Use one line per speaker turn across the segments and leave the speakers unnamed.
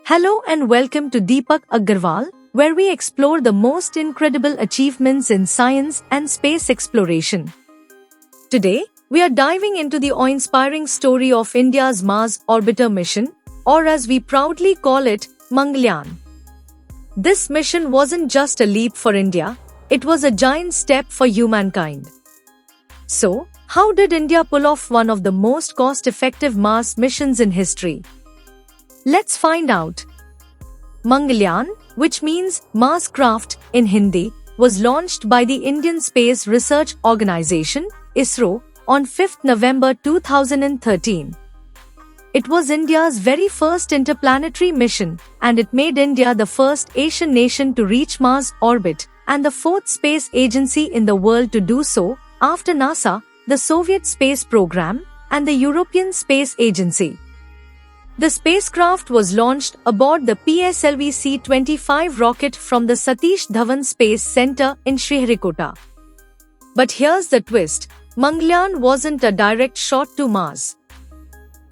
Hello and welcome to Deepak Agarwal, where we explore the most incredible achievements in science and space exploration. Today, we are diving into the awe-inspiring story of India's Mars Orbiter mission, or as we proudly call it, Mangalyaan. This mission wasn't just a leap for India, it was a giant step for humankind. So, how did India pull off one of the most cost-effective Mars missions in history? Let's find out. Mangalyaan, which means Mars craft in Hindi, was launched by the Indian Space Research Organisation, ISRO, on 5 November 2013. It was India's very first interplanetary mission, and it made India the first Asian nation to reach Mars orbit, and the fourth space agency in the world to do so, after NASA, the Soviet space program, and the European Space Agency. The spacecraft was launched aboard the PSLV C-25 rocket from the Satish Dhawan Space Center in Sriharikota. But here's the twist, Mangalyaan wasn't a direct shot to Mars.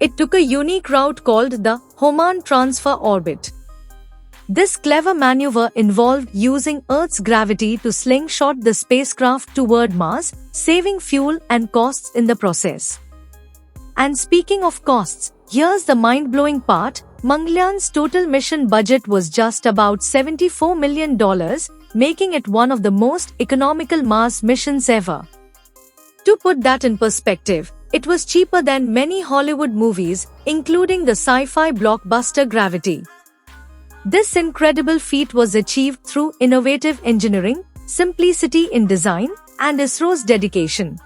It took a unique route called the Hohmann Transfer Orbit. This clever maneuver involved using Earth's gravity to slingshot the spacecraft toward Mars, saving fuel and costs in the process. And speaking of costs, here's the mind-blowing part, Mangalyaan's total mission budget was just about $74 million, making it one of the most economical Mars missions ever. To put that in perspective, it was cheaper than many Hollywood movies, including the sci-fi blockbuster Gravity. This incredible feat was achieved through innovative engineering, simplicity in design, and ISRO's dedication.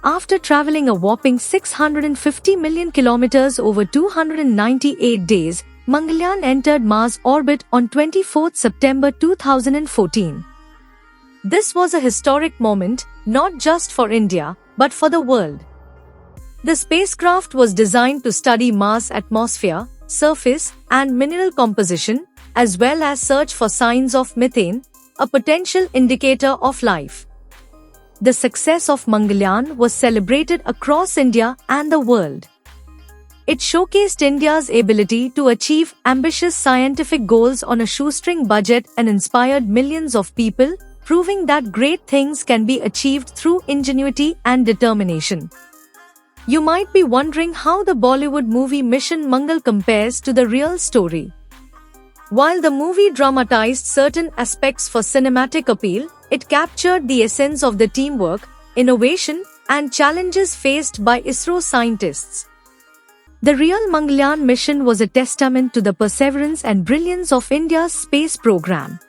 After traveling a whopping 650 million kilometers over 298 days, Mangalyaan entered Mars orbit on 24 September 2014. This was a historic moment, not just for India, but for the world. The spacecraft was designed to study Mars' atmosphere, surface, and mineral composition, as well as search for signs of methane, a potential indicator of life. The success of Mangalyaan was celebrated across India and the world. It showcased India's ability to achieve ambitious scientific goals on a shoestring budget and inspired millions of people, proving that great things can be achieved through ingenuity and determination. You might be wondering how the Bollywood movie Mission Mangal compares to the real story. While the movie dramatized certain aspects for cinematic appeal, it captured the essence of the teamwork, innovation, and challenges faced by ISRO scientists. The real Mangalyaan mission was a testament to the perseverance and brilliance of India's space program.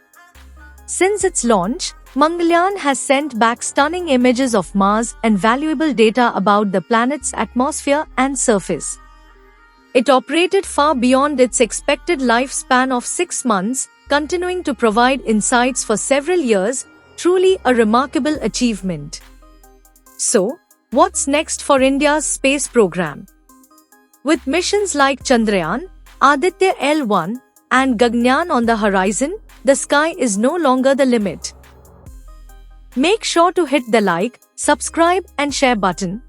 Since its launch, Mangalyaan has sent back stunning images of Mars and valuable data about the planet's atmosphere and surface. It operated far beyond its expected lifespan of 6 months, continuing to provide insights for several years, truly a remarkable achievement. So, what's next for India's space program? With missions like Chandrayaan, Aditya L1, and Gaganyaan on the horizon, the sky is no longer the limit. Make sure to hit the like, subscribe and share button